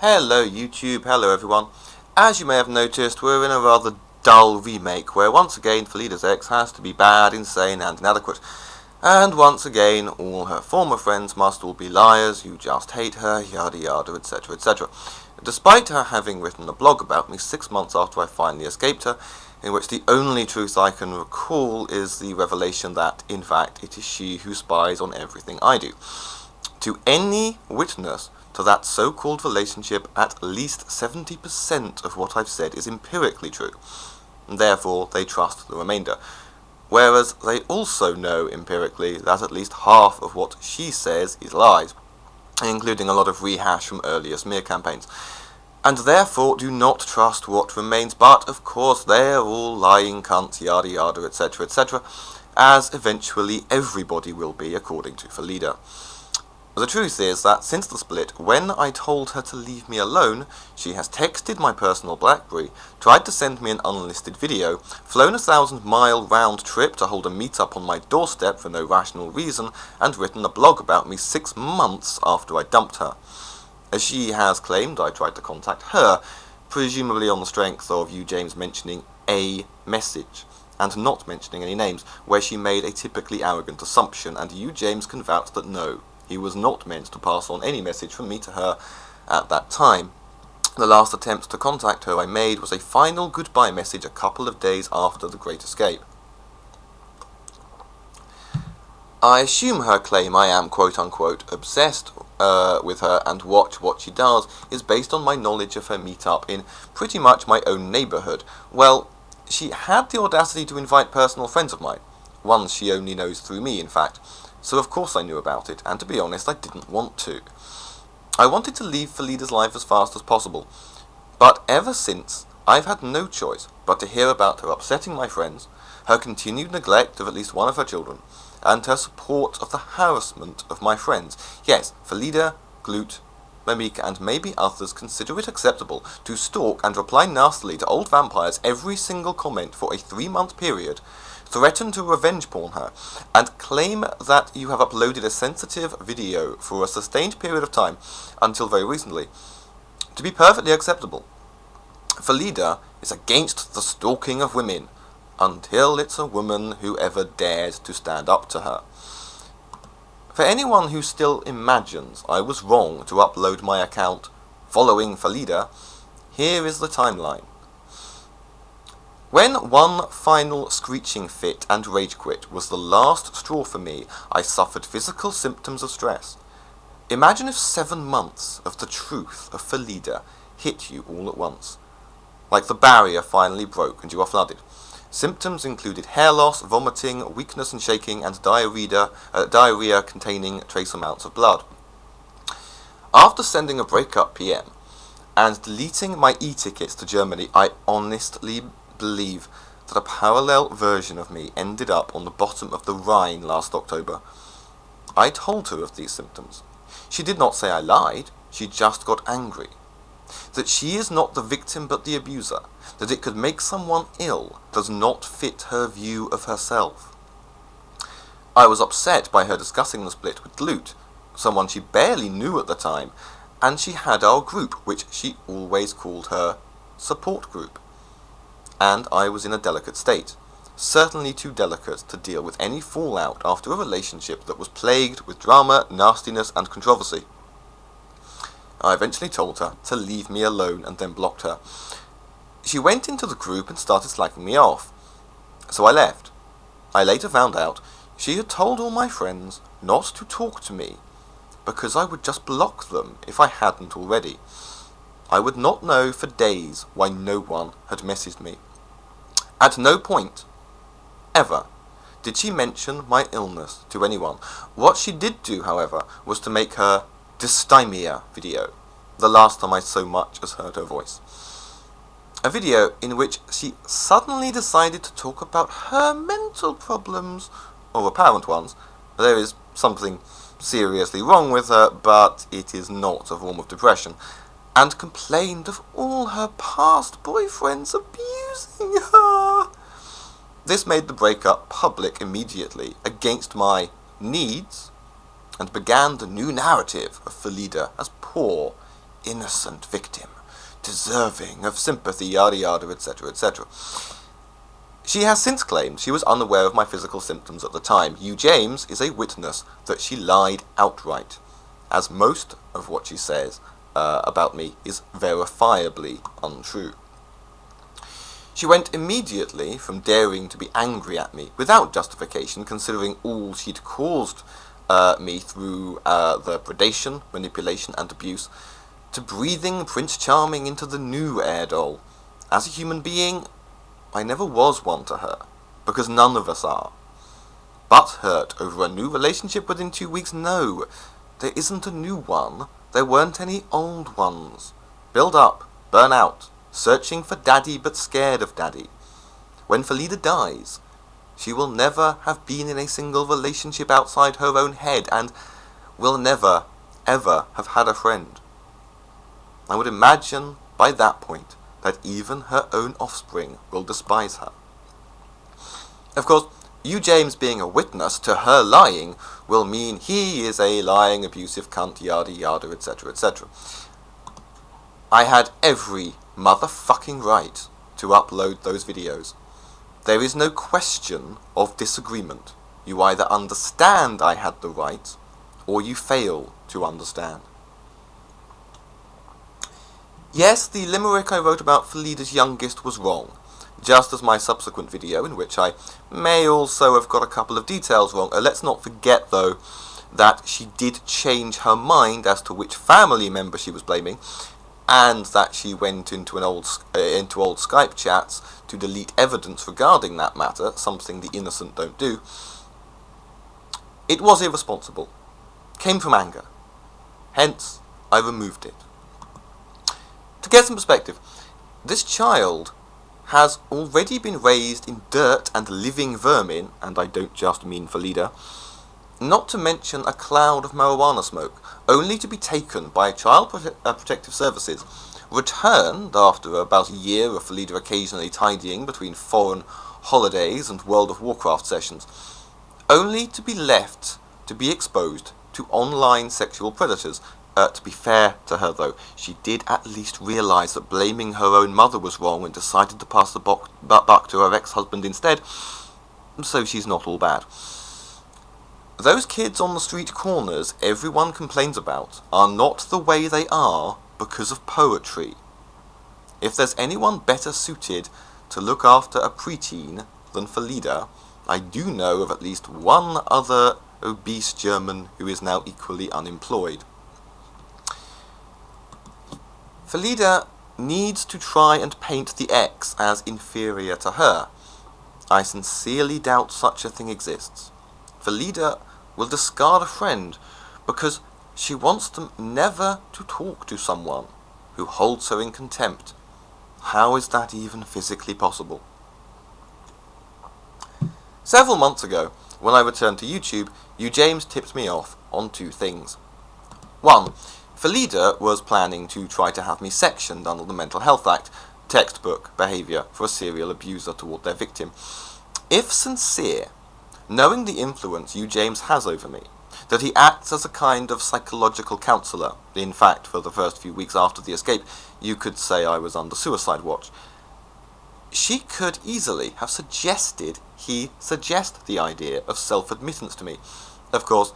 Hello YouTube, hello everyone. As you may have noticed, we're in a rather dull remake where once again Felida's ex has to be bad, insane and inadequate. And once again all her former friends must all be liars, you just hate her, yada yada, etc, etc. Despite her having written a blog about me 6 months after I finally escaped her, in which the only truth I can recall is the revelation that, in fact, it is she who spies on everything I do. To any witness to that so-called relationship, at least 70% of what I've said is empirically true, and therefore they trust the remainder, whereas they also know empirically that at least half of what she says is lies, including a lot of rehash from earlier smear campaigns, and therefore do not trust what remains, but of course they're all lying cunts, yada yada, etc, etc, as eventually everybody will be according to Felida. The truth is that since the split, when I told her to leave me alone, she has texted my personal BlackBerry, tried to send me an unlisted video, flown a 1,000-mile round trip to hold a meet-up on my doorstep for no rational reason, and written a blog about me 6 months after I dumped her. As she has claimed, I tried to contact her, presumably on the strength of you James mentioning a message, and not mentioning any names, where she made a typically arrogant assumption, and you James can vouch that no, he was not meant to pass on any message from me to her at that time. The last attempt to contact her I made was a final goodbye message a couple of days after the Great Escape. I assume her claim I am quote-unquote obsessed with her and watch what she does is based on my knowledge of her meet-up in pretty much my own neighbourhood. Well, she had the audacity to invite personal friends of mine, ones she only knows through me in fact, so of course I knew about it, and to be honest I didn't want to. I wanted to leave Felida's life as fast as possible, but ever since I've had no choice but to hear about her upsetting my friends, her continued neglect of at least one of her children, and her support of the harassment of my friends. Yes, Felida, Glute, Mimika, and maybe others consider it acceptable to stalk and reply nastily to OldeVampyr's every single comment for a 3-month period, threaten to revenge porn her, and claim that you have uploaded a sensitive video for a sustained period of time, until very recently, to be perfectly acceptable. Felida is against the stalking of women, until it's a woman who ever dared to stand up to her. For anyone who still imagines I was wrong to upload my account following Felida, here is the timeline. When one final screeching fit and rage quit was the last straw for me, I suffered physical symptoms of stress. Imagine if 7 months of the truth of Felida hit you all at once. Like the barrier finally broke and you are flooded. Symptoms included hair loss, vomiting, weakness and shaking, and diarrhea containing trace amounts of blood. After sending a breakup PM and deleting my e-tickets to Germany, I honestly believe that a parallel version of me ended up on the bottom of the Rhine last October. I told her of these symptoms. She did not say I lied, she just got angry. That she is not the victim but the abuser, that it could make someone ill does not fit her view of herself. I was upset by her discussing the split with Glute, someone she barely knew at the time, and she had our group, which she always called her support group. And I was in a delicate state, certainly too delicate to deal with any fallout after a relationship that was plagued with drama, nastiness, and controversy. I eventually told her to leave me alone and then blocked her. She went into the group and started slagging me off, so I left. I later found out she had told all my friends not to talk to me, because I would just block them if I hadn't already. I would not know for days why no one had messaged me. At no point, ever, did she mention my illness to anyone. What she did do, however, was to make her dysthymia video, the last time I so much as heard her voice. A video in which she suddenly decided to talk about her mental problems, or apparent ones. There is something seriously wrong with her, but it is not a form of depression, and complained of all her past boyfriends abusing her. This made the breakup public immediately, against my needs, and began the new narrative of Felida as poor, innocent victim, deserving of sympathy, yada yada, etc., etc. She has since claimed she was unaware of my physical symptoms at the time. Hugh James is a witness that she lied outright, as most of what she says about me is verifiably untrue. She went immediately from daring to be angry at me, without justification, considering all she'd caused me through the predation, manipulation, and abuse, to breathing Prince Charming into the new air doll. As a human being, I never was one to her, because none of us are. Butthurt over a new relationship within 2 weeks? No, there isn't a new one. There weren't any old ones. Build up, burn out, searching for daddy but scared of daddy. When Felida dies, she will never have been in a single relationship outside her own head, and will never, ever have had a friend. I would imagine, by that point, that even her own offspring will despise her. Of course, Hugh James being a witness to her lying will mean he is a lying, abusive cunt, yada yada, etc., etc. I had every motherfucking right to upload those videos. There is no question of disagreement. You either understand I had the right, or you fail to understand. Yes, the limerick I wrote about Felida's youngest was wrong, just as my subsequent video, in which I may also have got a couple of details wrong. Let's not forget, though, that she did change her mind as to which family member she was blaming, and that she went into old Skype chats to delete evidence regarding that matter, something the innocent don't do. It was irresponsible. Came from anger. Hence, I removed it. To get some perspective, this child has already been raised in dirt and living vermin, and I don't just mean Felida, not to mention a cloud of marijuana smoke, only to be taken by Child Protective Services, returned after about a year of Felida occasionally tidying between foreign holidays and World of Warcraft sessions, only to be left to be exposed to online sexual predators. To be fair to her, though, she did at least realise that blaming her own mother was wrong and decided to pass the buck to her ex-husband instead, so she's not all bad. Those kids on the street corners everyone complains about are not the way they are because of poetry. If there's anyone better suited to look after a preteen than Felida, I do know of at least one other obese German who is now equally unemployed. Felida needs to try and paint the ex as inferior to her. I sincerely doubt such a thing exists. Felida will discard a friend because she wants them never to talk to someone who holds her in contempt. How is that even physically possible? Several months ago, when I returned to YouTube, Hugh James tipped me off on two things. One, Felida was planning to try to have me sectioned under the Mental Health Act, textbook behaviour for a serial abuser toward their victim. If sincere, knowing the influence Hugh James has over me, that he acts as a kind of psychological counsellor, in fact, for the first few weeks after the escape, you could say I was under suicide watch, she could easily have suggested he suggest the idea of self-admittance to me. Of course,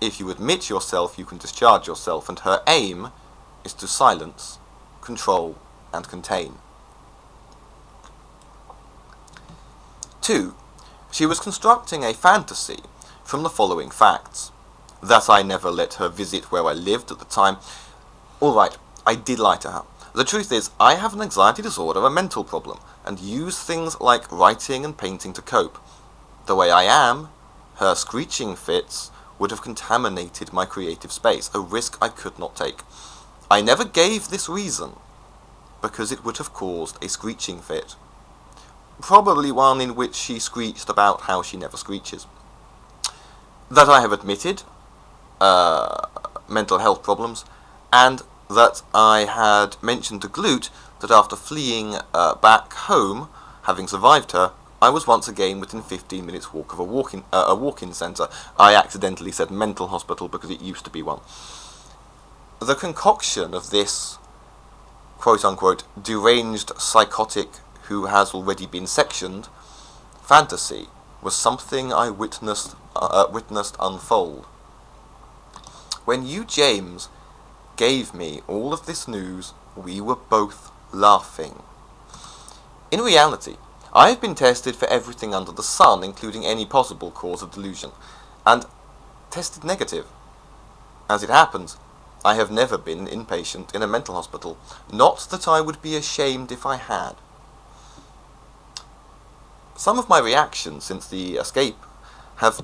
if you admit yourself, you can discharge yourself, and her aim is to silence, control, and contain. 2. She was constructing a fantasy from the following facts. That I never let her visit where I lived at the time. Alright, I did lie to her. The truth is, I have an anxiety disorder, a mental problem, and use things like writing and painting to cope. The way I am, her screeching fits would have contaminated my creative space, a risk I could not take. I never gave this reason, because it would have caused a screeching fit. Probably one in which she screeched about how she never screeches. That I have admitted mental health problems, and that I had mentioned to Glute that after fleeing back home, having survived her, I was once again within 15 minutes walk of a walk-in centre. I accidentally said mental hospital because it used to be one. The concoction of this quote-unquote deranged psychotic who has already been sectioned, fantasy was something I witnessed unfold. When you, James, gave me all of this news, we were both laughing. In reality, I have been tested for everything under the sun, including any possible cause of delusion, and tested negative. As it happens, I have never been an inpatient in a mental hospital, not that I would be ashamed if I had. Some of my reactions since the escape have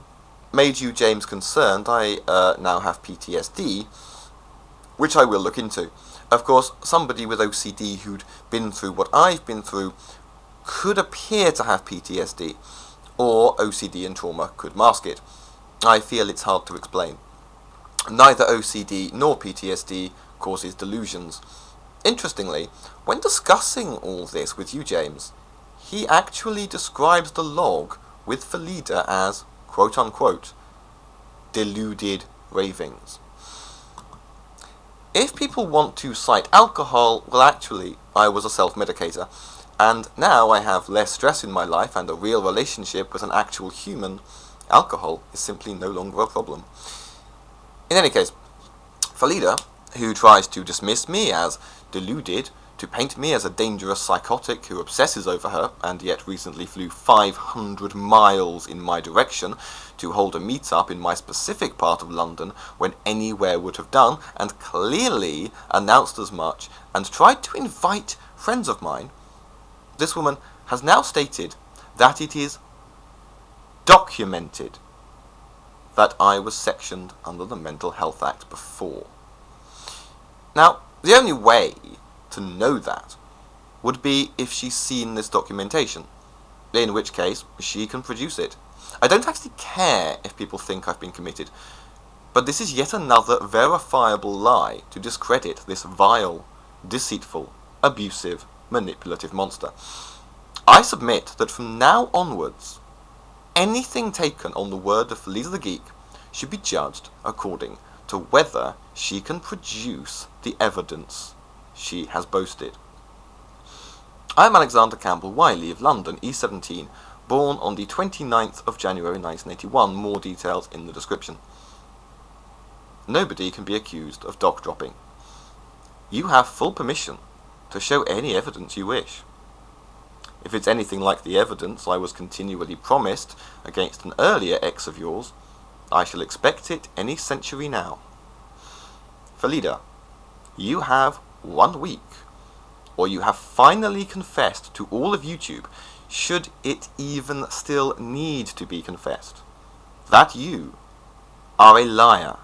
made you, James, concerned I now have PTSD, which I will look into. Of course, somebody with OCD who'd been through what I've been through could appear to have PTSD, or OCD and trauma could mask it. I feel it's hard to explain. Neither OCD nor PTSD causes delusions. Interestingly, when discussing all this with you, James, he actually describes the log with Felida as, quote-unquote, deluded ravings. If people want to cite alcohol, well, actually, I was a self-medicator, and now I have less stress in my life and a real relationship with an actual human. Alcohol is simply no longer a problem. In any case, Felida, who tries to dismiss me as deluded, to paint me as a dangerous psychotic who obsesses over her, and yet recently flew 500 miles in my direction to hold a meet-up in my specific part of London when anywhere would have done, and clearly announced as much, and tried to invite friends of mine, this woman has now stated that it is documented that I was sectioned under the Mental Health Act before. Now, the only way to know that would be if she's seen this documentation, in which case she can produce it. I don't actually care if people think I've been committed, but this is yet another verifiable lie to discredit this vile, deceitful, abusive, manipulative monster. I submit that from now onwards, anything taken on the word of Felida the Geek should be judged according to whether she can produce the evidence she has boasted. I am Alexander Campbell Wiley of London, E17, born on the 29th of January 1981, more details in the description. Nobody can be accused of doc dropping. You have full permission to show any evidence you wish. If it's anything like the evidence I was continually promised against an earlier ex of yours, I shall expect it any century now. Felida, you have 1 week, or you have finally confessed to all of YouTube, should it even still need to be confessed, that you are a liar.